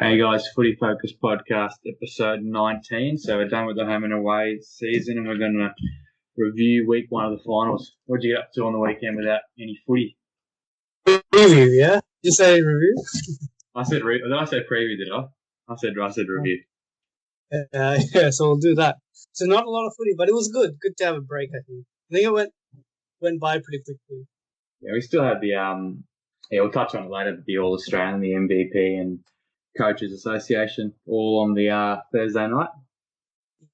Hey guys, Footy Focus Podcast, episode 19. So we're done with the home and away season and we're going to review week one of the finals. What did you get up to on the weekend without any footy? Preview, yeah? You say review? I said did I say preview, did I? I said review. Yeah, so we'll do that. So not a lot of footy, but it was good. Good to have a break, I think. I think it went by pretty quickly. Yeah, we still had the, we'll touch on it later, but the All-Australian, the MVP and Coaches Association all on the Thursday night.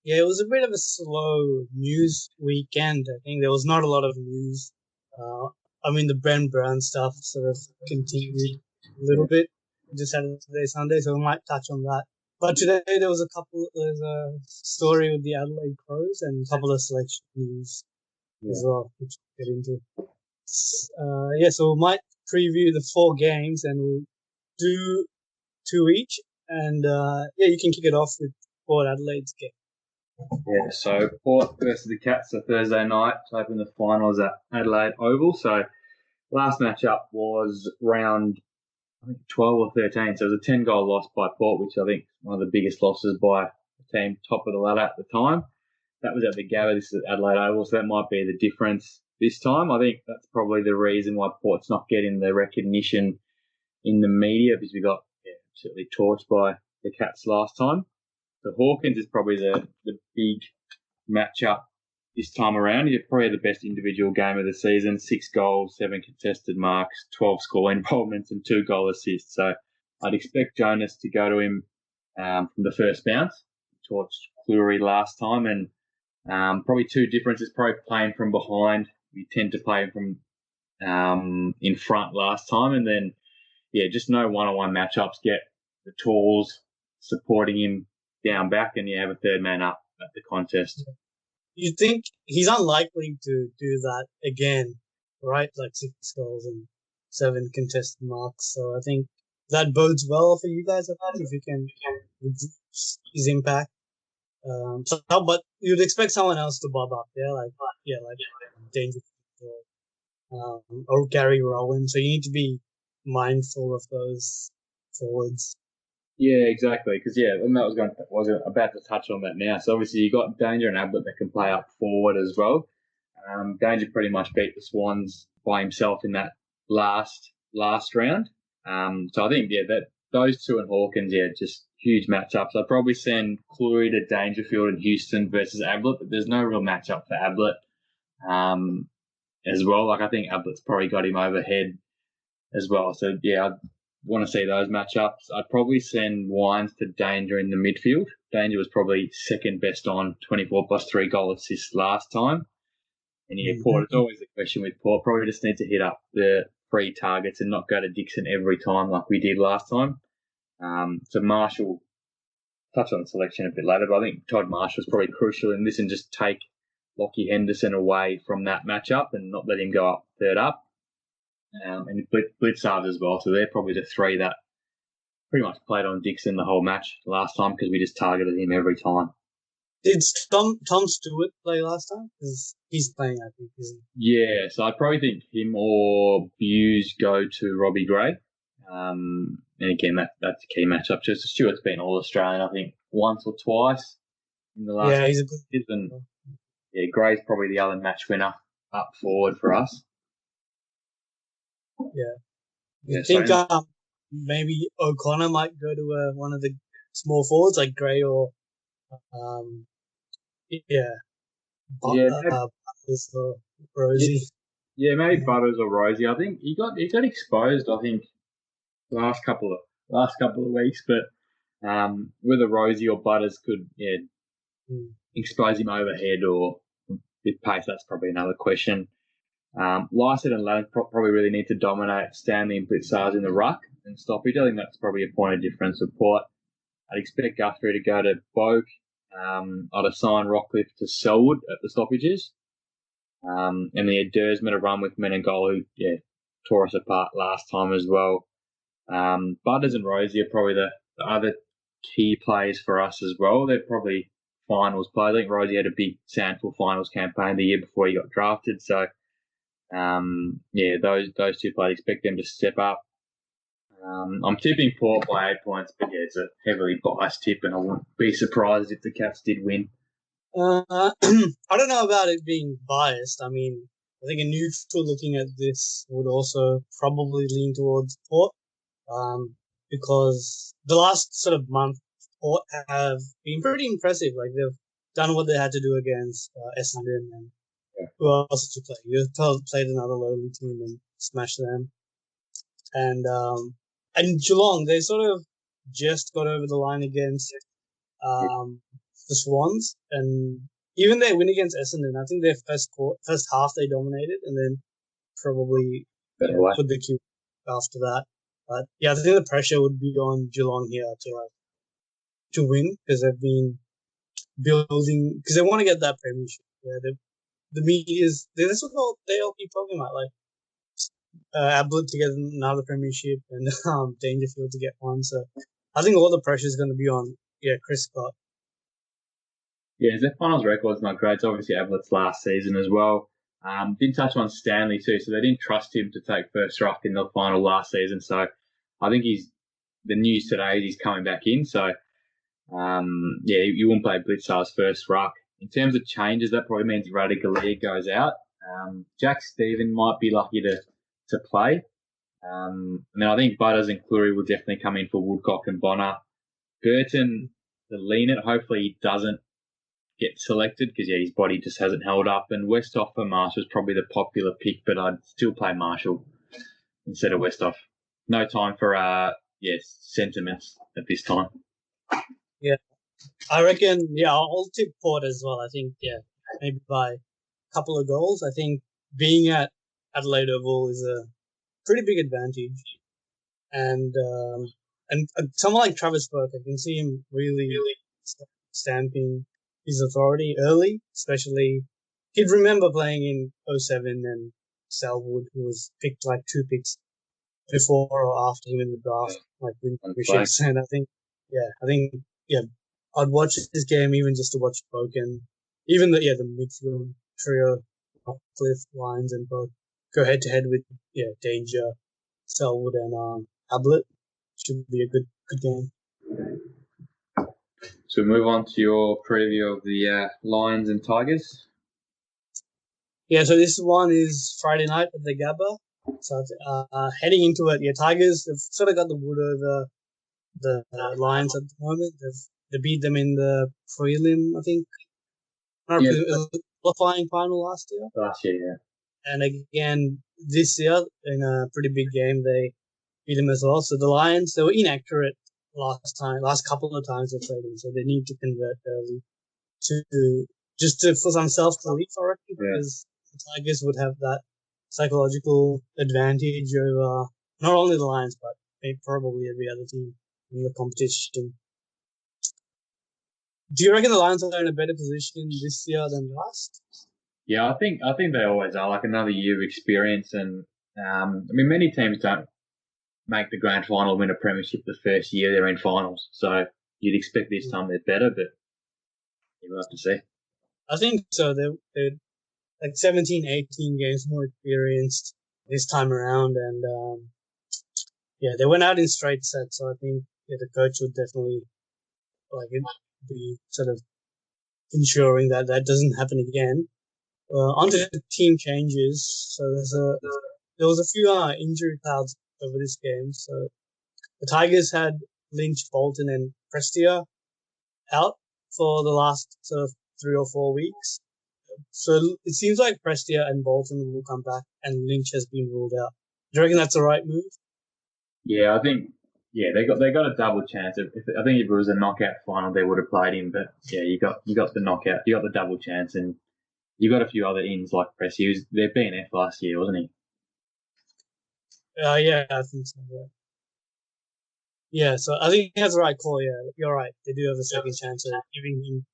Yeah, it was a bit of a slow news weekend. I think there was not a lot of news. The Brent Brown stuff sort of continued a little bit. Just Saturday, Sunday, so we might touch on that. But today there's a story with the Adelaide Crows and a couple of selection news as well, which we'll get into. So we might preview the 4 games and we'll do 2 each. And you can kick it off with Port Adelaide's game. Yeah, so Port versus the Cats so Thursday night to open the finals at Adelaide Oval. So last matchup was round 12 or 13. So it was a 10-goal loss by Port, which I think is one of the biggest losses by a team top of the ladder at the time. That was at the Gabba. This is at Adelaide Oval, so that might be the difference this time. I think that's probably the reason why Port's not getting the recognition in the media, because we got absolutely torched by the Cats last time. The Hawkins is probably the big matchup this time around. He's probably the best individual game of the season. 6 goals, 7 contested marks, 12 score involvements, and 2 goal assists. So I'd expect Jonas to go to him from the first bounce. Torched Cleary last time, and probably 2 differences. Probably playing from behind. We tend to play from in front last time, and then just no one-on-one matchups. Get the tools supporting him down back, and have a third man up at the contest. You think he's unlikely to do that again, right? Like 6 goals and 7 contested marks. So I think that bodes well for you guys, if you can reduce his impact. But you'd expect someone else to bob up there, like Dangerfield or Gary Rowan. So you need to be mindful of those forwards. Yeah, exactly. Because and that was about to touch on that now. So obviously you got Danger and Ablett that can play up forward as well. Danger pretty much beat the Swans by himself in that last round. So I think that those 2 and Hawkins, just huge matchups. I'd probably send Cleary to Dangerfield and Houston versus Ablett, but there's no real matchup for Ablett as well. Like I think Ablett's probably got him overhead as well. So I'd want to see those matchups. I'd probably send Wines to Danger in the midfield. Danger was probably second best on 24 plus 3 goal assists last time. And Port, it's always the question with Port. Probably just need to hit up the 3 targets and not go to Dixon every time like we did last time. So Marshall, touch on the selection a bit later, but I think Todd Marshall's probably crucial in this and just take Lockie Henderson away from that matchup and not let him go up third up. And Blitzard as well. So they're probably the 3 that pretty much played on Dixon the whole match last time because we just targeted him every time. Did Tom Stewart play last time? Because he's playing, I think, isn't he? Yeah, so I'd probably think him or Hughes go to Robbie Gray. And again, that's a key matchup. Just Stewart's been All-Australian, I think, once or twice in the last he's a good season. Gray's probably the other match winner up forward for us. You think maybe O'Connor might go to one of the small forwards like Gray or Butters or Rosie? Maybe Butters or Rosie. I think he got exposed. I think last couple of weeks, but whether Rosie or Butters could expose him overhead or with pace, that's probably another question. Lycett and Ladders probably really need to dominate Stanley and Blitzars in the ruck and stoppage. I think that's probably a point of difference with Port. I'd expect Guthrie to go to Boak. I'd assign Rockcliffe to Selwood at the stoppages. And then Dersma to run with Meningol, who tore us apart last time as well. Butters and Rosie are probably the other key plays for us as well. They're probably finals players. I think Rosie had a big Sandford finals campaign the year before he got drafted. So, those 2 players, expect them to step up. I'm tipping Port by 8 points, but yeah, it's a heavily biased tip, and I wouldn't be surprised if the Cats did win. I don't know about it being biased. I mean, I think a neutral looking at this would also probably lean towards Port, because the last sort of month, Port have been pretty impressive. Like they've done what they had to do against Essendon, and who else did you play? You played another lowly team and smashed them. And Geelong, they sort of just got over the line against the Swans, and even their win against Essendon, I think their first half they dominated, and then probably put the cue after that. But yeah, I think the pressure would be on Geelong here to win, because they've been building, because they want to get that premiership. Yeah, the media's that's what they all keep talking about, like Ablett to get another premiership and Dangerfield to get one. So I think all the pressure is going to be on Chris Scott. Yeah, their finals record's not great. It's obviously Ablett's last season as well. Didn't touch on Stanley too, so they didn't trust him to take first ruck in the final last season. So I think the news today is he's coming back in. So you won't play Blitzar's first ruck. In terms of changes, that probably means Radigalia goes out. Jack Stephen might be lucky to play. I think Butters and Cleary will definitely come in for Woodcock and Bonner. Burton, the lean it. Hopefully he doesn't get selected, because his body just hasn't held up. And Westhoff for Marshall is probably the popular pick, but I'd still play Marshall instead of Westhoff. No time for sentiments at this time. Yeah, I reckon. Yeah, I'll tip Port as well. I think maybe by a couple of goals. I think being at Adelaide Oval is a pretty big advantage, and someone like Travis Burke, I can see him really stamping his authority early, especially he'd remember playing in 07 and Selwood, who was picked like 2 picks before or after him in the draft, like Richards. And I think I'd watch this game even just to watch Burke, and even the midfield trio, Cliff, Lyons, and Burke go head to head with Danger, Selwood, and Ablett. Should be a good game. So we move on to your preview of the Lions and Tigers. Yeah, so this one is Friday night at the Gabba. So heading into it, Tigers have sort of got the wood over the Lions at the moment. They beat them in the prelim, I think. Qualifying final last year. Last year, yeah. And again, this year, in a pretty big game, they beat them as well. So the Lions, they were inaccurate last couple of times they played them, so they need to convert early for some self-belief, I reckon, because the Tigers would have that psychological advantage over not only the Lions, but probably every other team in the competition. Do you reckon the Lions are in a better position this year than last? Yeah, I think they always are, like another year of experience. And many teams don't make the grand final, win a premiership the first year they're in finals. So you'd expect this time they're better, but you'll have to see. I think so. They're like 17, 18 games more experienced this time around, and they went out in straight sets. So I think the coach would definitely be sort of ensuring that doesn't happen again. Onto the team changes. So there was a few injury clouds over this game. So the Tigers had Lynch, Bolton, and Prestia out for the last sort of 3 or 4 weeks. So it seems like Prestia and Bolton will come back, and Lynch has been ruled out. Do you reckon that's the right move? Yeah, I think they got a double chance. I think if it was a knockout final, they would have played him. But yeah, you got the knockout, you got the double chance, and you got a few other ins like Prestia. He was their BNF last year, wasn't he? Yeah, I think so. Yeah, so I think that's the right call. Yeah, you're right. They do have a second chance of giving him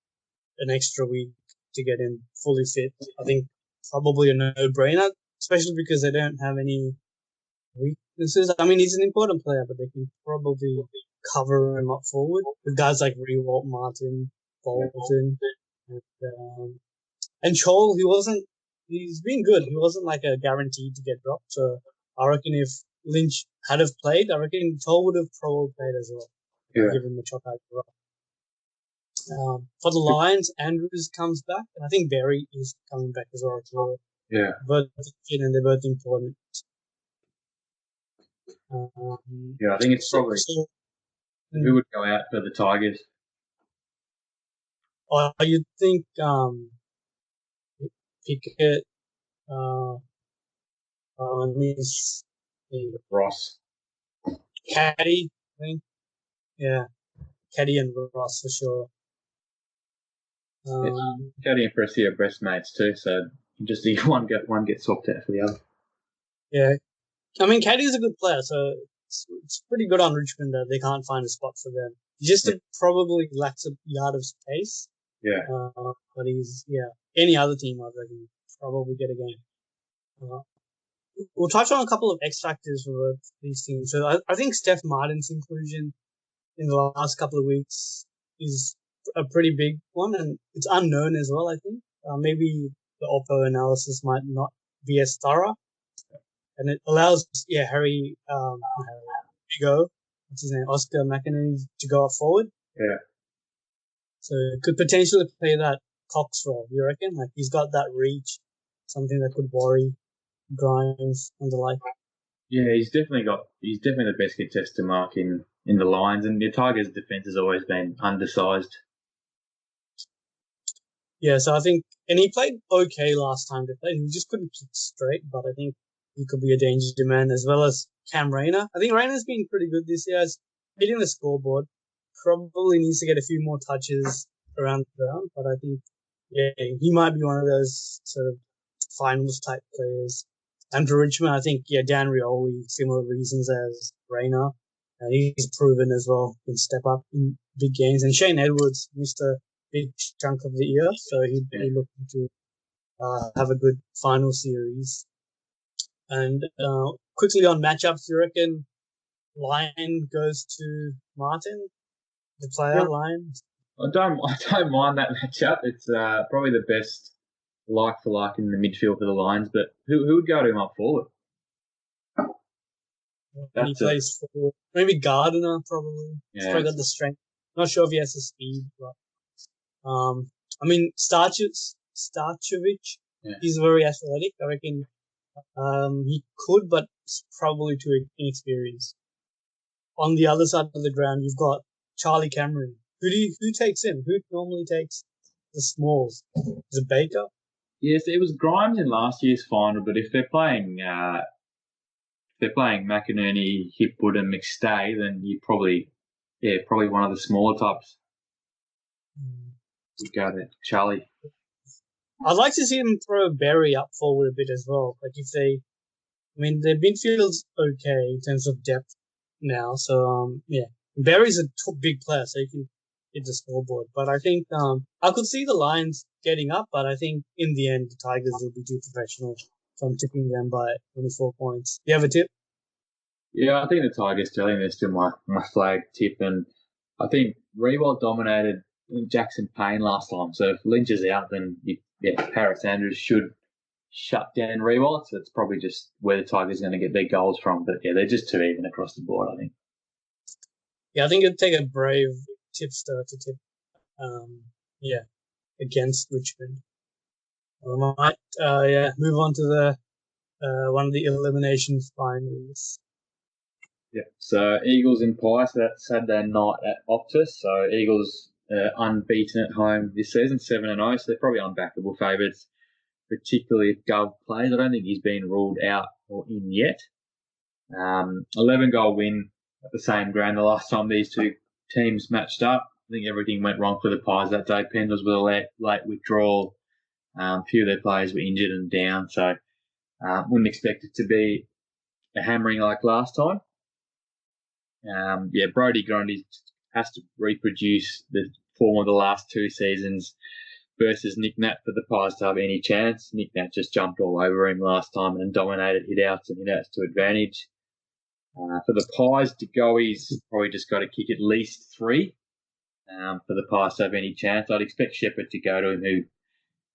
an extra week to get him fully fit. I think probably a no-brainer, especially because they don't have any weaknesses. I mean, he's an important player, but they can probably cover him up forward with guys like Rewalt, Martin, Bolton, and Chol. He's been good. He wasn't like a guaranteed to get dropped. So I reckon if Lynch had have played, I reckon Toll would have probably played as well. Yeah. Give him a chop out. For the Lions, Andrews comes back, and I think Berry is coming back as well. Yeah. Both and they're both important. Yeah, I think it's probably who would go out for the Tigers. You'd think Pickett. Let me see. Ross. Caddy, I think. Yeah, Caddy and Ross for sure. Caddy and Pressy are best mates too, so just one get swapped out for the other. Yeah, I mean Caddy's a good player, so it's pretty good on Richmond that they can't find a spot for them. He just probably lacks a yard of space. Yeah. But he's any other team I reckon probably get a game. We'll touch on a couple of X factors for these teams. So I think Steph Martin's inclusion in the last couple of weeks is a pretty big one, and it's unknown as well, I think. Maybe the Oppo analysis might not be as thorough. And it allows, Harry, what's his name, Oscar McInerney to go up forward. Yeah. So it could potentially play that Cox role, you reckon? Like he's got that reach, something that could worry Grimes and the like. Yeah, he's definitely the best contested mark in the Lions, and the Tigers' defence has always been undersized. Yeah, so I think, and he played okay last time they played. He just couldn't kick straight, but I think he could be a danger man, as well as Cam Rayner. I think Rayner's been pretty good this year. He's hitting the scoreboard. Probably needs to get a few more touches around the ground, but I think, he might be one of those sort of finals type players. And for Richmond, I think, Dan Rioli, similar reasons as Rayner. And he's proven as well, can step up in big games. And Shane Edwards missed a big chunk of the year, so he'd be looking to have a good final series. And quickly on matchups, you reckon Lion goes to Martin, the player Lion? I don't mind that matchup. It's probably the best like for like in the midfield for the Lions, but who would go to him up forward? He plays forward. Maybe Gardiner, probably. Yeah. He's probably got the strength. Not sure if he has the speed, but I mean Starcevic, he's very athletic. I reckon he could, but it's probably too inexperienced. On the other side of the ground, you've got Charlie Cameron. Who takes him? Who normally takes the smalls? Is it Baker? Yes, it was Grimes in last year's final, but if they're playing McInerney, Hipwood, and McStay, then you probably one of the smaller types. You go to Charlie. I'd like to see them throw Berry up forward a bit as well. Like their midfield's okay in terms of depth now. So Berry's a big player, so he can hit the scoreboard. But I think I could see the Lions getting up, but I think in the end the Tigers will be too professional. So I'm tipping them by 24 points. Do you have a tip? Yeah, I think the Tigers too. I think they're still my flag tip, and I think Rewalt dominated Jackson Payne last time. So if Lynch is out, then Harris Andrews should shut down Rewalt. So it's probably just where the Tigers are going to get their goals from. But they're just too even across the board, I think. Yeah, I think it'd take a brave tipster to tip. Against Richmond. I might move on to the one of the elimination finals. Yeah, so Eagles and Pies, so that's Saturday night at Optus. So Eagles unbeaten at home this season, 7-0, so they're probably unbackable favourites, particularly if Gov plays. I don't think he's been ruled out or in yet. 11-goal win at the same ground the last time these two teams matched up. I think everything went wrong for the Pies that day. Pendles with a late withdrawal. A few of their players were injured and down, so wouldn't expect it to be a hammering like last time. Brodie Grundy has to reproduce the form of the last two seasons versus Nick Nat for the Pies to have any chance. Nick Nat just jumped all over him last time and dominated hit-outs and hit-outs to advantage. For the Pies to go, he's probably just got to kick at least 3 for the Pies to have any chance. I'd expect Shepherd to go to him, who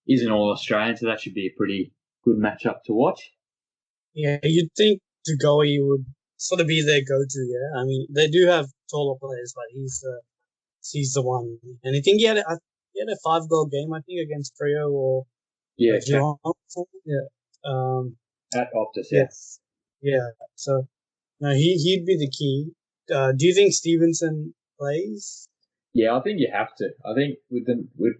isn't All-Australian, so that should be a pretty good matchup to watch. Yeah, you'd think Degoe would sort of be their go-to. Yeah, I mean they do have taller players, but he's the one. And I think he had a 5-goal game, I think, against Freo or Yeah, Geelong. Or something. Yeah. at Optus, yeah. Yes. Yeah. So no, he'd be the key. Do you think Stevenson plays? Yeah, I think you have to. I think with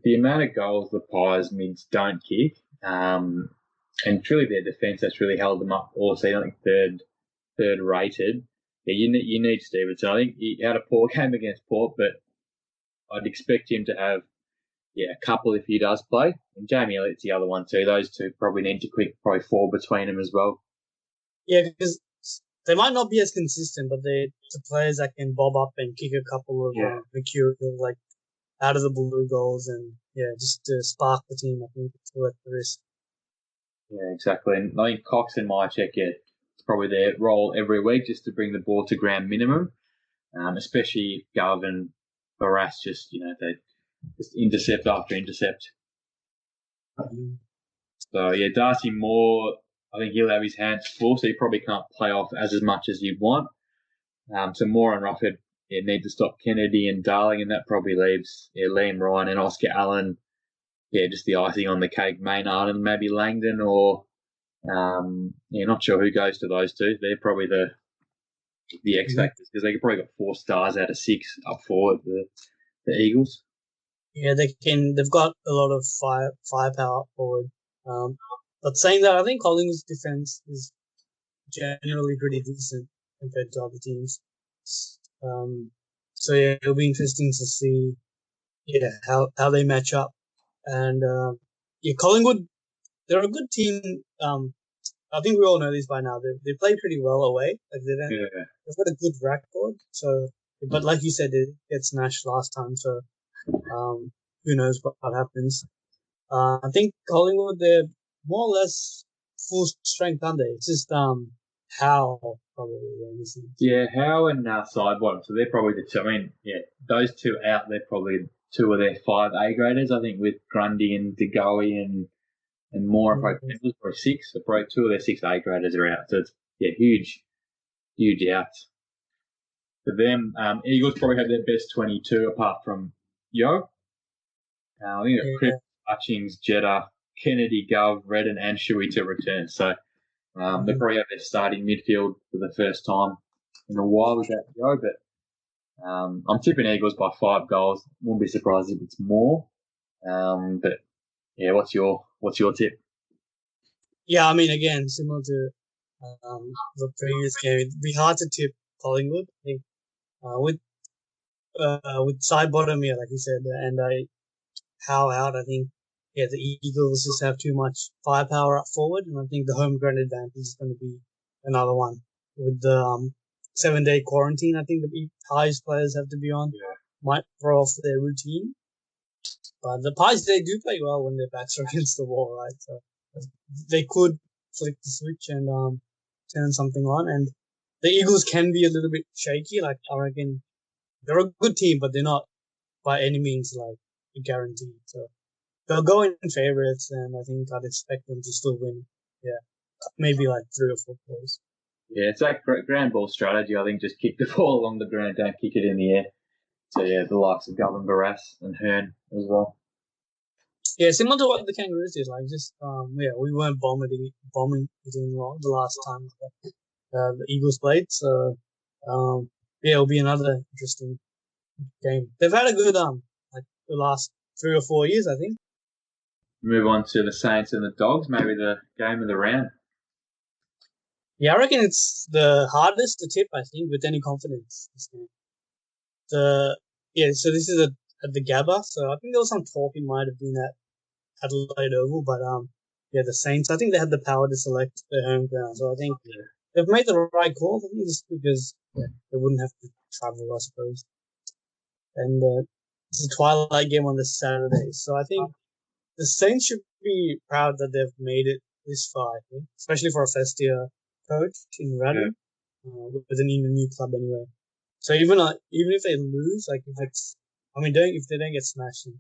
the amount of goals the Pies mids don't kick, and truly their defence that's really held them up all season. I think third rated. Yeah, you need Stevenson. I think he had a poor game against Port, but I'd expect him to have a couple if he does play. And Jamie Elliott's the other one too. Those two probably need to quick probably 4 between them as well. Yeah, because they might not be as consistent, but they're the players that can bob up and kick a couple of mercurial, like out of the blue goals, and just to spark the team. I think it's worth the risk. Yeah, exactly. And I think Cox and Mychek, it's probably their role every week just to bring the ball to ground minimum, especially if Gov and Barras they just intercept after intercept. Mm-hmm. So, Darcy Moore, I think he'll have his hands full, so he probably can't play off as much as you want. So Moore and Rocket need to stop Kennedy and Darling, and that probably leaves Liam Ryan and Oscar Allen, just the icing on the cake. Maynard and maybe Langdon or, not sure who goes to those two. They're probably the X factors because they probably got 4 stars out of 6 up forward, the Eagles. Yeah, they've got a lot of firepower forward. But saying that, I think Collingwood's defense is generally pretty decent compared to other teams. So it'll be interesting to see, how they match up. And Collingwood, they're a good team. I think we all know this by now. They play pretty well away. Like they've got a good record. So, but like you said, they get smashed last time. So, who knows what happens? I think Collingwood, they're more or less full strength, aren't they? It's just Howe probably. Yeah, Howe and Sidebottom. So they're probably the two. I mean, those two out, they're probably 2 of their 5 A graders. I think with Grundy and DeGoey and Moore, probably 6. So probably 2 of their 6 A graders are out. So it's huge outs. For them, Eagles probably have their best 22 apart from Yo. I think Cripps, Hutchings, Jeddah, Kennedy, Gov, Redden, and Shuey to return. So they probably have their starting midfield for the first time in a while with that Yo. But I'm tipping Eagles by 5 goals. Wouldn't be surprised if it's more. But what's your tip? Yeah, I mean, again, similar to the previous game, it'd be hard to tip Collingwood. I think with Sidebottom, like you said, and Howe out, I think the Eagles just have too much firepower up forward, and I think the home ground advantage is going to be another one with the 7-day quarantine. I think the Pies players have to be on. Might throw off their routine, but the Pies, they do play well when their backs are against the wall, right? So they could flick the switch and turn something on. And the Eagles can be a little bit shaky. Like, I reckon they're a good team, but they're not by any means like a guarantee. So they'll go in favourites, and I think I'd expect them to still win. Yeah, maybe like 3 or 4 goals. Yeah, it's that ground ball strategy. I think just kick the ball along the ground, don't kick it in the air. So the likes of Govan, Barras and Hearn as well. Yeah, similar to what the Kangaroos did. Like just we weren't bombing it in the last time the Eagles played. So it'll be another interesting game. They've had a good like the last 3 or 4 years, I think. Move on to the Saints and the Dogs, maybe the game of the round. Yeah, I reckon it's the hardest to tip, I think, with any confidence. So this is at the Gabba, so I think there was some talk it might have been at Adelaide Oval, but the Saints, I think they had the power to select their home ground, so I think they've made the right call. I think just because they wouldn't have to travel, I suppose. And it's a twilight game on the Saturday, so I think the Saints should be proud that they've made it this far, I think, especially for a first-year coach in Radden, with a new club anyway. So even if they lose, like if they don't get smashed and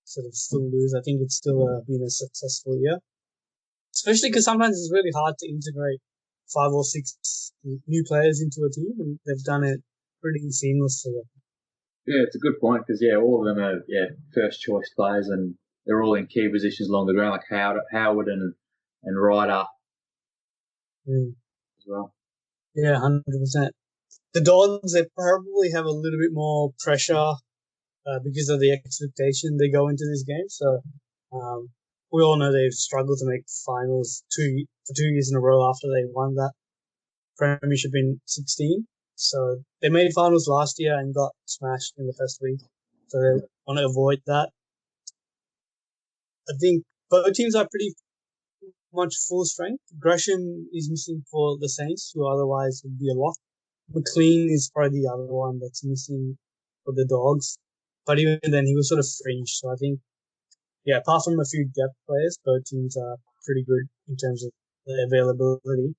sort of still lose, I think it's still been a successful year. Especially because sometimes it's really hard to integrate 5 or 6 new players into a team, and they've done it pretty seamlessly. Yeah, it's a good point because all of them are first choice players and they're all in key positions along the ground, like Howard and Ryder as well. Yeah, 100%. The Dons, they probably have a little bit more pressure because of the expectation they go into this game. So we all know they've struggled to make finals for 2 years in a row after they won that premiership in 16. So they made finals last year and got smashed in the first week. So they want to avoid that. I think both teams are pretty much full strength. Gresham is missing for the Saints, who otherwise would be a lock. McLean is probably the other one that's missing for the Dogs. But even then, he was sort of fringe. So I think, apart from a few depth players, both teams are pretty good in terms of the availability.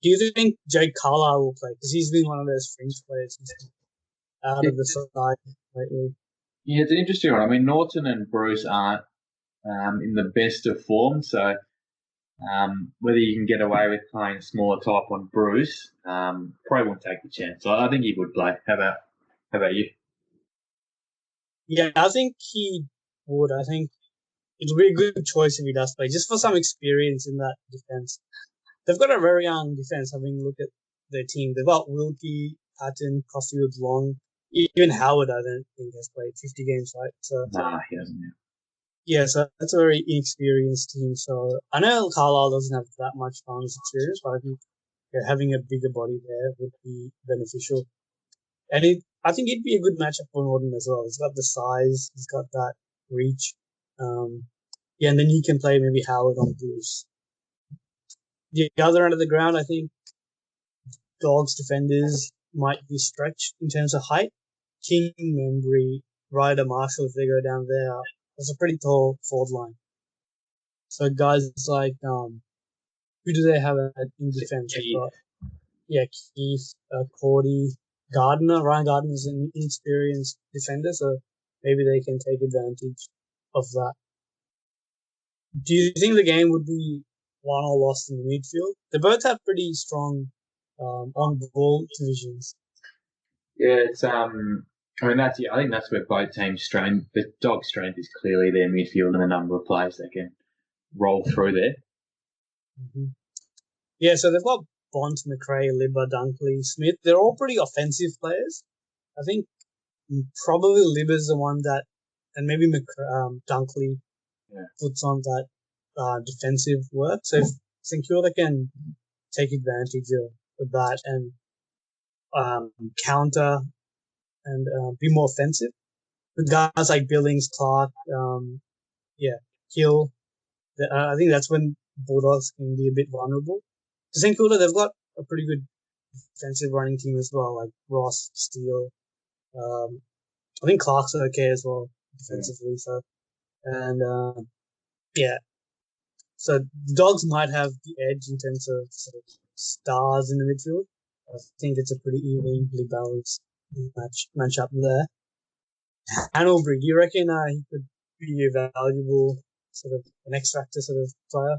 Do you think Jake Carlisle will play? Because he's been one of those fringe players out of the side lately. Yeah, it's an interesting one. I mean, Norton and Bruce aren't in the best of form, so whether you can get away with playing a smaller type on Bruce, probably won't take the chance. So I think he would play. How about you? Yeah, I think he would. I think it would be a good choice if he does play, just for some experience in that defense. They've got a very young defense, having looked at their team. They've got Wilkie, Patton, Caulfield, Long. Even Howard, I don't think, has played 50 games, right? So, Nah, he doesn't. yeah, so that's a very inexperienced team. So I know Carlisle doesn't have that much finals experience, but I think having a bigger body there would be beneficial. And I think it'd be a good matchup for Norton as well. He's got the size, he's got that reach. And then he can play maybe Howard on Bruce. The other end of the ground, I think Dogs defenders might be stretched in terms of height. King, Membry, Ryder, Marshall, if they go down there, that's a pretty tall forward line. So guys like, who do they have in defense? Keith, Cordy, Gardner. Ryan Gardner is an inexperienced defender, so maybe they can take advantage of that. Do you think the game would be won or lost in the midfield? They both have pretty strong on-ball divisions. Yeah, it's I think that's where both teams' strength. The Dog strength is clearly their midfield and the number of players they can roll through there. Mm-hmm. Yeah, so they've got Bont, McRae, Libba, Dunkley, Smith. They're all pretty offensive players. I think probably Libba's the one that, and maybe Dunkley puts on that defensive work. So if St Kilda can take advantage of that and counter and be more offensive, with guys like Billings, Clark, Hill, I think that's when Bulldogs can be a bit vulnerable. To St Kilda, they've got a pretty good defensive running team as well, like Ross, Steele. I think Clark's okay as well defensively. So, and so the Dogs might have the edge in terms of sort of stars in the midfield. I think it's a pretty evenly balanced match up there. Hanelbury, do you reckon he could be a valuable sort of an X factor sort of player?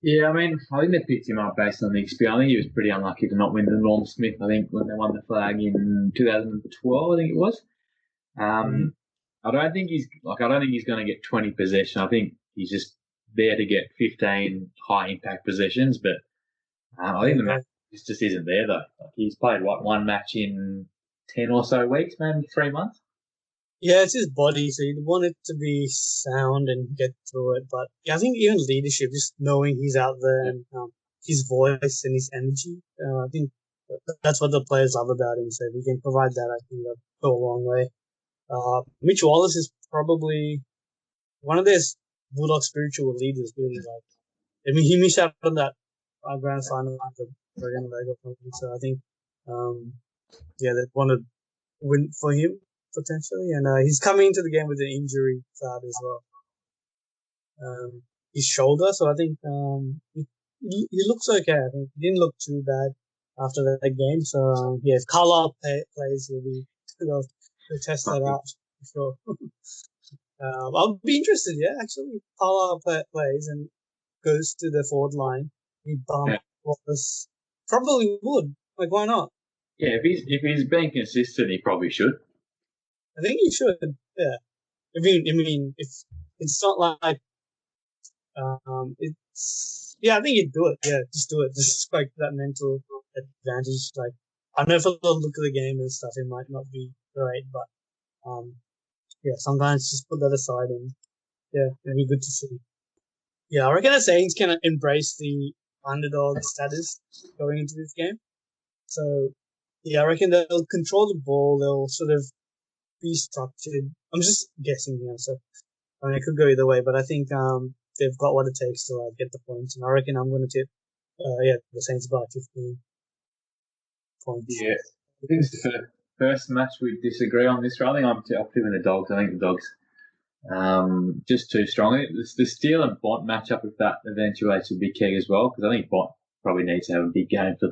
Yeah, I mean, I think they picked him up based on the experience. I think he was pretty unlucky to not win the Norm Smith. I think when they won the flag in 2012, I think it was. I don't think he's going to get 20 possession. I think he's just there to get 15 high impact possessions. But I think the match just isn't there though. Like he's played one match in 10 or so weeks, maybe 3 months. Yeah, it's his body, so you'd want it to be sound and get through it. But I think even leadership, just knowing he's out there and his voice and his energy, I think that's what the players love about him. So if he can provide that, I think that'll go a long way. Mitch Wallace is probably one of their Bulldog spiritual leaders, really. I mean, he missed out on that grand final of the Dragon Leg or something. So I think, they want to win for him potentially, and he's coming into the game with an injury cloud as well. His shoulder, so I think he looks okay. I think he didn't look too bad after that game. So if Carlisle plays, they'll test that out for sure. I'll be interested. Yeah, actually, if Carlisle plays and goes to the forward line, he bump Wallace probably would. Like, why not? Yeah, if he's being consistent, he probably should. I think he should. Yeah. I mean, if it's not like it's I think he'd do it. Yeah, just do it. Just like that mental advantage. Like, I know for the look of the game and stuff, it might not be great, but yeah, sometimes just put that aside and yeah, it'd be good to see. Yeah, I reckon the Saints can embrace the underdog status going into this game. So yeah, I reckon they'll control the ball. They'll sort of be structured. I'm just guessing here, so I mean, it could go either way, but I think they've got what it takes to get the points, and I reckon I'm going to tip the Saints by 15 points. Yeah, I think it's the first match we disagree on this. I think I'm tipping the Dogs. I think the Dogs just too strong. The Steele and Bont matchup, if that eventuates, would be key as well, because I think Bont probably needs to have a big game for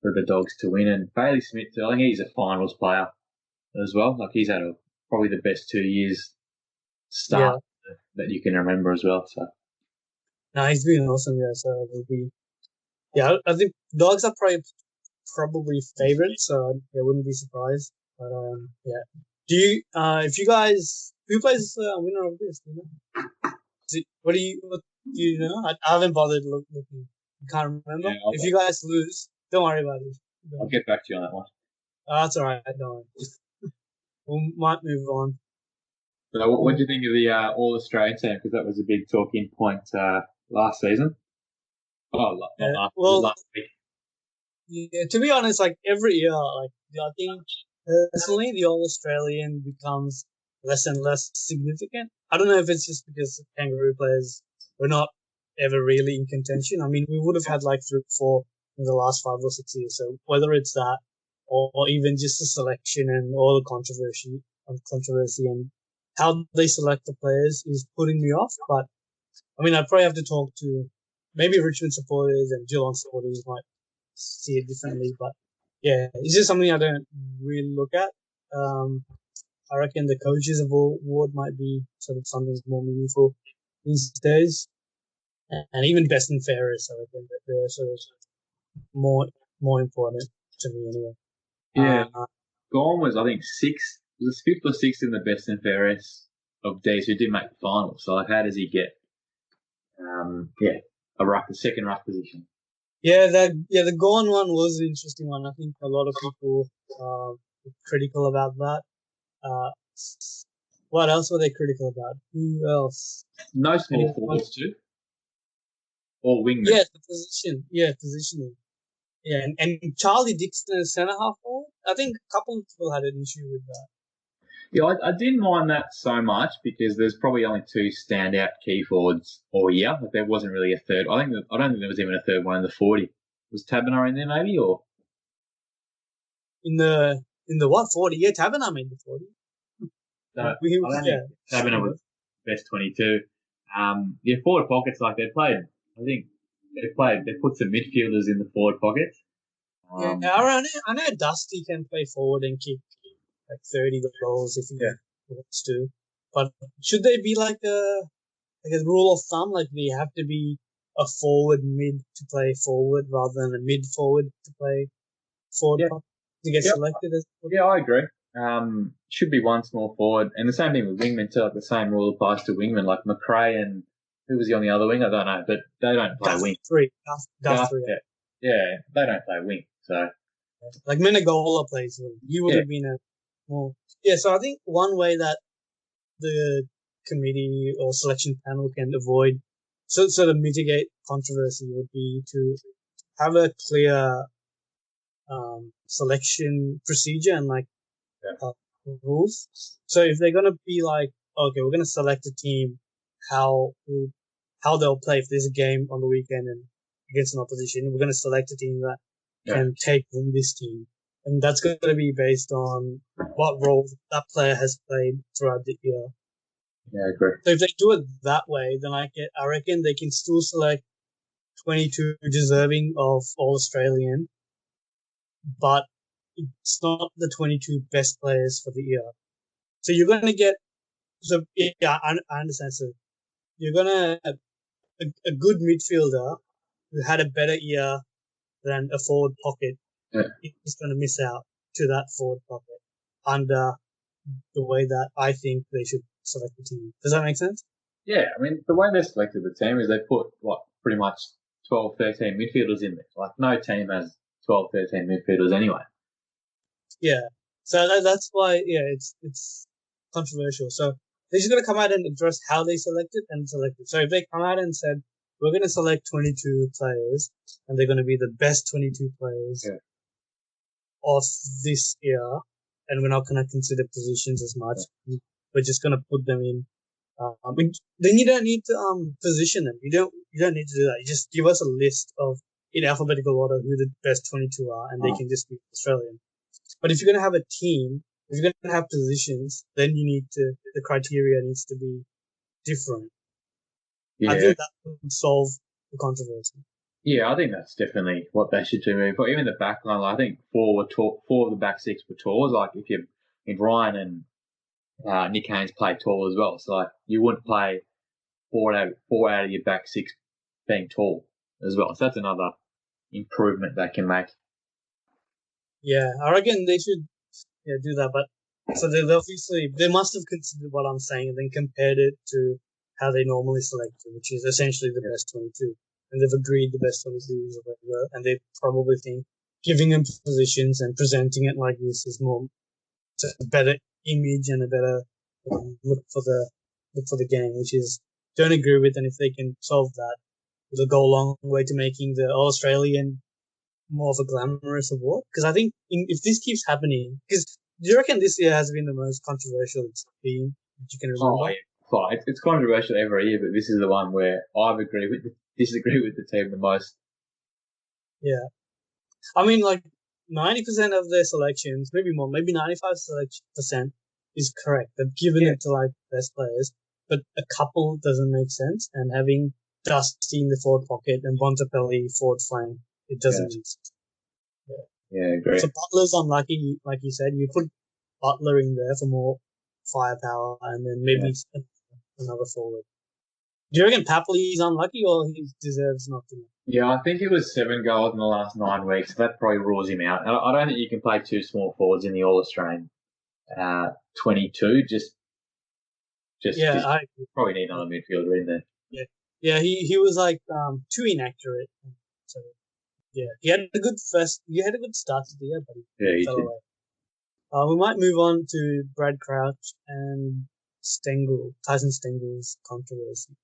the Dogs to win. And Bailey Smith, I think he's a finals player as well. Like, he's had probably the best 2 years start that you can remember as well. So no, he's been awesome. Yeah, so it'll be. Yeah, I think Dogs are probably favorites, so I wouldn't be surprised. But yeah. Do you if you guys who plays the winner of this? Do you know? What do you know? I haven't bothered looking. You can't remember. Yeah, if you guys lose, don't worry about it. I'll get back to you on that one. That's all right. Don't. We might move on. So what do you think of the All Australian team? Because that was a big talking point last season. Last week. Yeah, to be honest, like every year, like I think personally, the All Australian becomes less and less significant. I don't know if it's just because Kangaroo players were not ever really in contention. I mean, we would have had like 3 or 4 in the last 5 or 6 years. So whether it's that or even just the selection and all the controversy and how they select the players is putting me off. But I mean, I'd probably have to talk to maybe Richmond supporters and Geelong supporters might see it differently. But yeah, it's just something I don't really look at. I reckon the coaches award might be sort of something more meaningful these days. And even best and fairest, I reckon that they're sort of more important to me anyway. Yeah. Gorn was, I think, 6th. It was 5th or 6th in the best and fairest of D's who did make the final. So, like, how does he get, the second ruck position? Yeah, the Gorn one was an interesting one. I think a lot of people were critical about that. What else were they critical about? Who else? No small forwards too. Or wingmen. Yeah, the position. Yeah, positioning. Yeah, and Charlie Dixon as centre half forward. I think a couple of people had an issue with that. Yeah, I didn't mind that so much because there's probably only 2 standout key forwards all year. Like, there wasn't really a third. I don't think there was even a third one in the 40. Was Taberner in there maybe, or in the what 40? Yeah, Taberner made the 40. No, I don't think Taberner was best 22. Forward pockets, like they put some midfielders in the forward pockets. I know Dusty can play forward and kick like 30 goals if he wants to. But should they be like a rule of thumb? Like, they have to be a forward mid to play forward rather than a mid forward to play forward to get selected as forward? Yeah, I agree. Should be one small forward. And the same thing with wingmen too. Like, the same rule applies to wingmen. Like McRae and who was he on the other wing? I don't know, but they don't play wing. Duff 3. Yeah, they don't play wing. So, like Menegola plays wing. You would have been a more. Yeah, so I think one way that the committee or selection panel can avoid, sort of mitigate controversy, would be to have a clear selection procedure and rules. So if they're gonna be like, okay, we're gonna select a team, how they'll play if there's a game on the weekend and against an opposition, we're gonna select a team that can take on this team, and that's going to be based on what role that player has played throughout the year. Yeah, I agree. So if they do it that way, then I reckon they can still select 22 deserving of All Australian, but it's not the 22 best players for the year. So you're going to get, I understand. So you're going to, a good midfielder who had a better year then a forward pocket is going to miss out to that forward pocket under the way that I think they should select the team. Does that make sense? Yeah, I mean, the way they selected the team is they put, pretty much 12, 13 midfielders in there. Like, no team has 12, 13 midfielders anyway. Yeah. So that's why, it's controversial. So they're just going to come out and address how they selected and selected. So if they come out and said, we're going to select 22 players and they're going to be the best 22 players of this year, and we're not going to consider positions as much. Yeah. We're just going to put them in. Then you don't need to position them. You don't need to do that. You just give us a list of, in alphabetical order, who the best 22 are, and they can just be Australian. But if you're going to have a team, if you're going to have positions, then the criteria needs to be different. Yeah. I think that would solve the controversy. Yeah, I think that's definitely what they should do moving forward. Even the back line, I think four of the back six were tall. Like if Ryan and Nick Haynes played tall as well, so like you wouldn't play four out of your back six being tall as well. So that's another improvement they can make. Yeah, I reckon they should do that. But so they must have considered what I'm saying and then compared it to how they normally select it, which is essentially the best 22. And they've agreed the best 22 is the way to go. And they probably think giving them positions and presenting it like this is a better image and a better look for the game, which is don't agree with. And if they can solve that, it'll go a long way to making the All-Australian more of a glamorous award. Because I think if this keeps happening, because do you reckon this year has been the most controversial it's been that you can remember? Oh, yeah. It's controversial every year, but this is the one where I've disagree with the team the most. Yeah. I mean, like 90% of their selections, maybe more, maybe 95% is correct. They've given it to like best players, but a couple doesn't make sense. And having Dusty in the forward pocket and Bontempelli forward flank, it doesn't make sense. Yeah, great. So Butler's unlucky, like you said. You put Butler in there for more firepower, and then maybe another forward. Do you reckon Papley's unlucky, or he deserves not to? Yeah, I think it was 7 goals in the last 9 weeks. That probably rules him out. I don't think you can play two small forwards in the All-Australian 22. I probably need another midfielder in there. Yeah. He was like too inaccurate. So he had a good start to the year, but he fell away. We might move on to Brad Crouch and Tyson Stengle's controversy.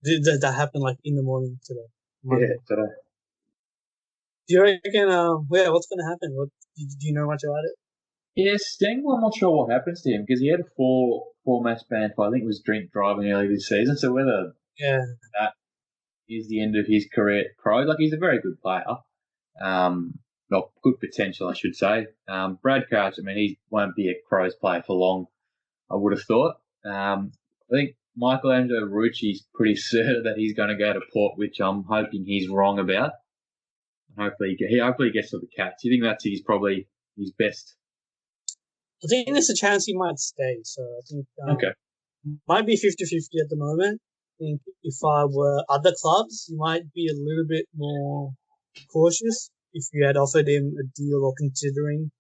Did that happen like in the morning today? Monday. Yeah, today. Do you reckon? What's going to happen? Do you know much about it? Yeah, Stengle, I'm not sure what happens to him because he had a four-match ban for, I think it was drink driving early this season. So whether that is the end of his career at Crows, like he's a very good player, not good potential, I should say. Brad Crouch, I mean, he won't be a Crows player for long, I would have thought. I think Michelangelo Rucci's pretty certain that he's going to go to Port, which I'm hoping he's wrong about. Hopefully he gets to the Cats. You think that's probably his best? I think there's a chance he might stay. So I think might be 50-50 at the moment. I think if I were other clubs, you might be a little bit more cautious. If you had offered him a deal or considering,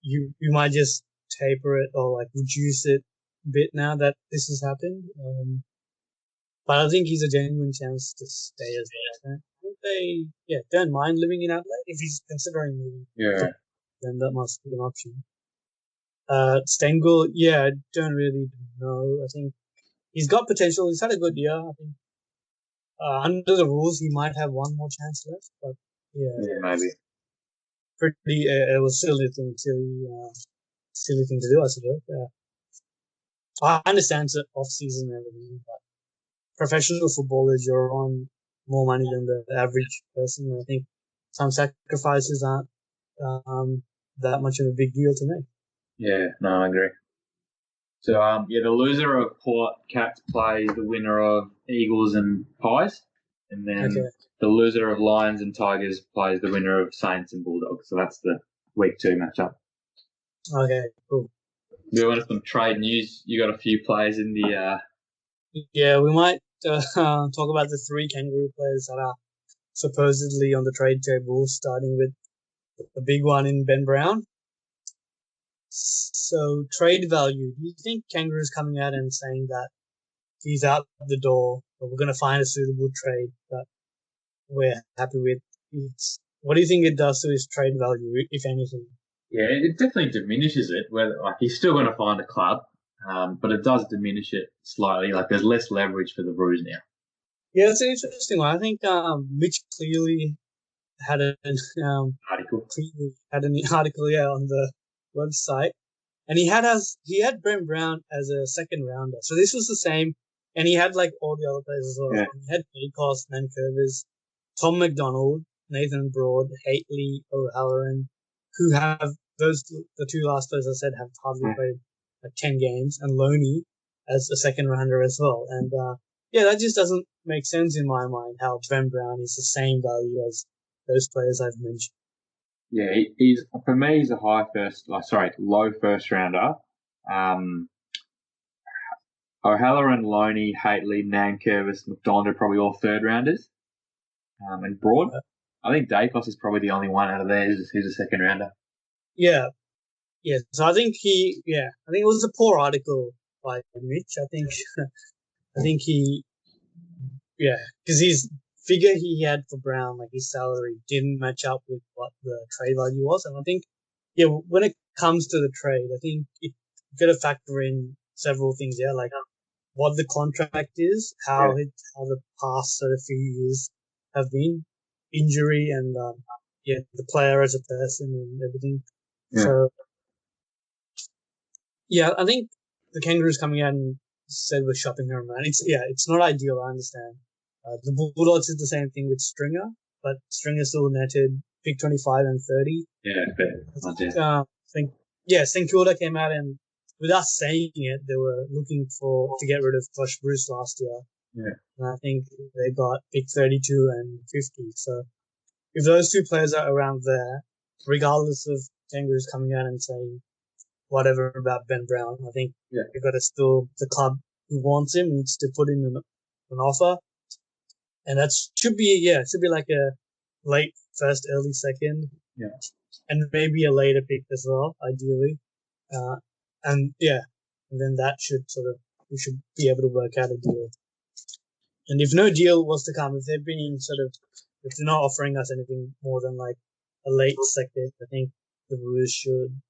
you might just taper it or like reduce it a bit now that this has happened. But I think he's a genuine chance to stay as well. I think they don't mind living in Adelaide if he's considering moving. Yeah, then that must be an option. Stengle, I don't really know. I think he's got potential. He's had a good year. I think under the rules he might have one more chance left, but maybe. Pretty, it was silly thing to do, I suppose. I understand it's off season and everything, but professional footballers, you're on more money than the average person. I think some sacrifices aren't that much of a big deal to make. Yeah, no, I agree. So, the loser of Port Cats plays the winner of Eagles and Pies, and then the loser of Lions and Tigers plays the winner of Saints and Bulldogs. So that's the week 2 matchup. Okay, cool. Do you want some trade news? You got a few players in the. Yeah, we might talk about the 3 Kangaroo players that are supposedly on the trade table, starting with the big one in Ben Brown. So trade value. Do you think Kangaroo's coming out and saying that he's out the door, but we're going to find a suitable trade that we're happy with? What do you think it does to his trade value, if anything? Yeah, it definitely diminishes it. Whether like he's still going to find a club, but it does diminish it slightly. Like there's less leverage for the Roos now. Yeah, it's an interesting one. I think Mitch clearly had an Article. article on the website, and he had Brent Brown as a second rounder. So this was the same, and he had like all the other players as well. Yeah. He had Paycos, Nancurvis, Tom McDonald, Nathan Broad, Haitley, O'Halloran, who have the two last players I said have hardly played like 10 games, and Loney as a second rounder as well. And that just doesn't make sense in my mind how Ben Brown is the same value as those players I've mentioned. Yeah, he's for me. He's a low first rounder. O'Halloran, Loney, Haitley, Nancurvis, McDonald are probably all third rounders. And Broad, I think Dacos is probably the only one out of there who's a second rounder. Yeah. So I think it was a poor article by Mitch. I think because his figure he had for Brown, like his salary, didn't match up with what the trade value was. And I think, when it comes to the trade, I think you got to factor in several things. Yeah, like what the contract is, how the past sort of few years have been, injury, and the player as a person and everything. Yeah. So I think the Kangaroos coming out and said we're shopping her around. It's not ideal. I understand. The Bulldogs did the same thing with Stringer, but Stringer still netted pick 25 and 30. Yeah, fair. St Kilda came out and, with us saying it, they were looking to get rid of Josh Bruce last year. Yeah. And I think they got pick 32 and 50. So if those two players are around there, regardless of Kangaroos coming out and saying whatever about Ben Brown, I think you've got to still, the club who wants him needs to put in an offer. And that should be like a late first, early second. Yeah. And maybe a later pick as well, ideally. And then that we should be able to work out a deal. And if no deal was to come, if they're not offering us anything more than like a late second, I think the Roos should,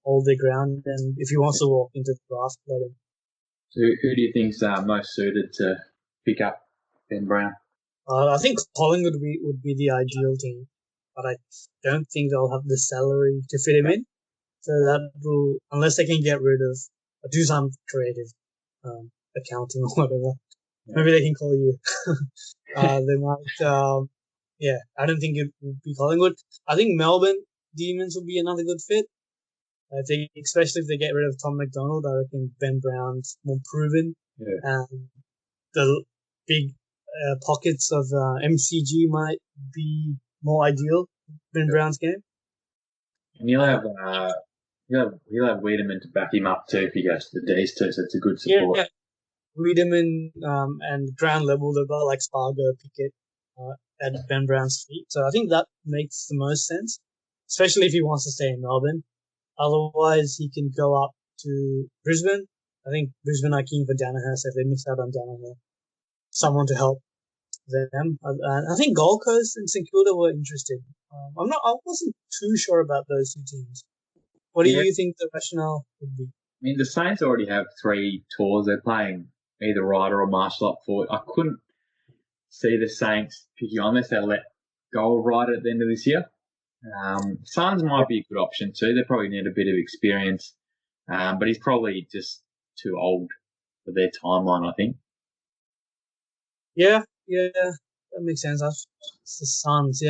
hold their ground. And if he wants to walk into the draft, let him. So who do you think's most suited to pick up Ben Brown? I think Collingwood would be the ideal team, but I don't think they'll have the salary to fit him in. So that will, unless they can get rid of, or do some creative accounting or whatever. Maybe they can call you. They might. I don't think it would be Collingwood. I think Melbourne Demons would be another good fit. I think, especially if they get rid of Tom McDonald, I reckon Ben Brown's more proven. Yeah. The big pockets of MCG might be more ideal Ben Brown's game. And he'll have Wiedemann to back him up too if he goes to the D's too, so it's a good support. Yeah. Wiedemann and ground level, they've got like Spargo, Pickett at Ben Brown's feet. So I think that makes the most sense, especially if he wants to stay in Melbourne. Otherwise, he can go up to Brisbane. I think Brisbane are keen for Danaher, so if they miss out on Danaher, someone to help them. I think Gold Coast and St Kilda were interested. I wasn't too sure about those two teams. What do you think the rationale would be? I mean, the Saints already have 3 tours. They're playing either Ryder or Marshall up forward. I couldn't see the Saints picking on unless they let go of Ryder at the end of this year. Suns might be a good option too. They probably need a bit of experience, but he's probably just too old for their timeline, I think. Yeah, that makes sense. It's the Suns,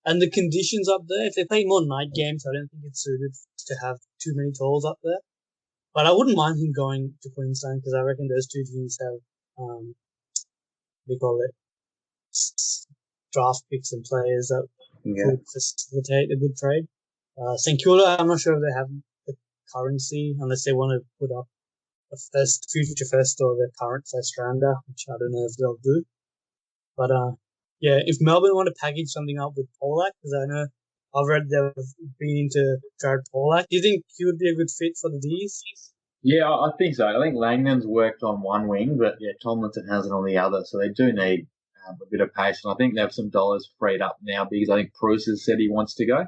and the conditions up there. If they play more night games, I don't think it's suited to have too many tolls up there. But I wouldn't mind him going to Queensland because I reckon those two teams have, we call it, draft picks and players that could facilitate a good trade. St Kilda, I'm not sure if they have the currency unless they want to put up a future first or the current first rounder, which I don't know if they'll do. But Yeah, if Melbourne want to package something up with Polec, because I know I've read they've been into Jared Polec. Do you think he would be a good fit for the D's? Yeah, I think so. I think Langman's worked on one wing, but yeah, Tomlinson hasn't on the other. So they do need a bit of pace. And I think they have some dollars freed up now because I think Bruce has said he wants to go.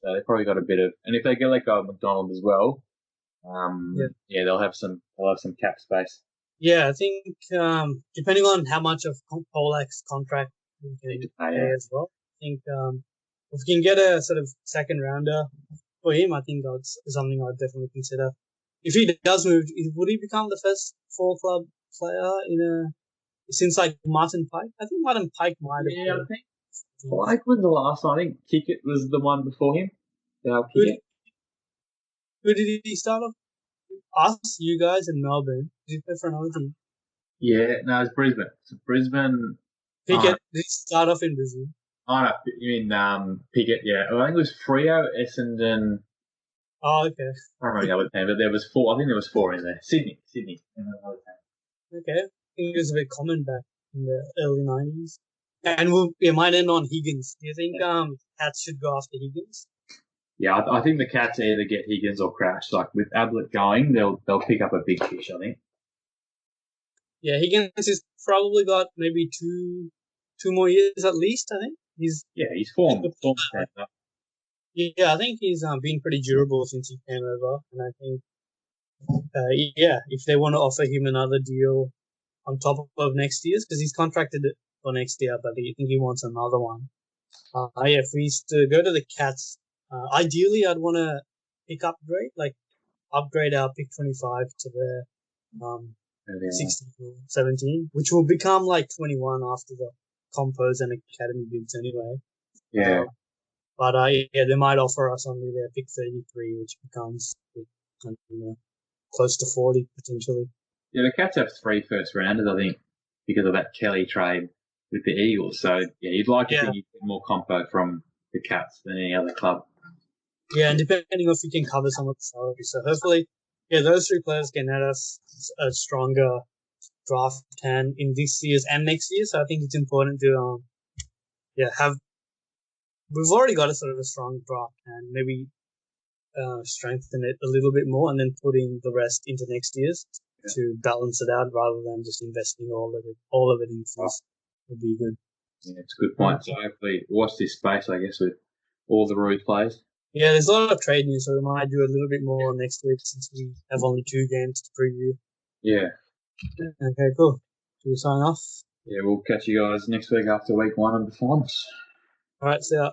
So they've probably got a bit of, and if they get let go of McDonald as well, yeah, they'll have some cap space. Yeah, I think depending on how much of Polec's contract we can pay as well, I think if we can get a sort of second rounder for him, I think that's something I'd definitely consider. If he does move, would he become the first four-club player since like Martin Pike? I think Martin Pike might have. Yeah, I think Pike was the last one. I think Kickett was the one before him. Who did he start off? Us, you guys, and Melbourne. Did he play for another team? Yeah, no, it's Brisbane. So Brisbane. Pickett, did he start off in Brisbane? Oh, no, you mean Pickett, yeah. I think it was Freo, Essendon. Oh, okay. I don't remember the other team, but there was four. I think there was four in there. Sydney. And another team. Okay. I think it was a bit common back in the early 90s. And it might end on Higgins. Do you think Cats should go after Higgins? Yeah, I think the Cats either get Higgins or Crouch. Like with Ablett going, they'll pick up a big fish, I think. Yeah, Higgins has probably got maybe two more years at least, I think. He's formed. Yeah, I think he's been pretty durable since he came over. And I think, if they want to offer him another deal on top of next year's, because he's contracted for next year, but I think he wants another one. If we used to go to the Cats, ideally I'd want to upgrade our pick 25 to the 16 or 17, which will become like 21 after the compos and academy bids anyway. Yeah. But they might offer us only their pick 33, which becomes close to 40 potentially. Yeah, the Cats have 3 first rounders, I think, because of that Kelly trade with the Eagles. So yeah, you'd like to think you get more compo from the Cats than any other club. Yeah, and depending on if we can cover some of the salary. So hopefully, those 3 players can add us a stronger draft hand in this year's and next year. So I think it's important to we've already got a sort of a strong draft and maybe strengthen it a little bit more and then putting the rest into next year's to balance it out rather than just investing all of it in first would be good. Yeah, it's a good point. So hopefully watch this space, I guess, with all the Roos players. Yeah, there's a lot of trade news, so we might do a little bit more next week since we have only 2 games to preview. Yeah. Okay, cool. Should we sign off? Yeah, we'll catch you guys next week after week 1 of the finals. All right, see ya.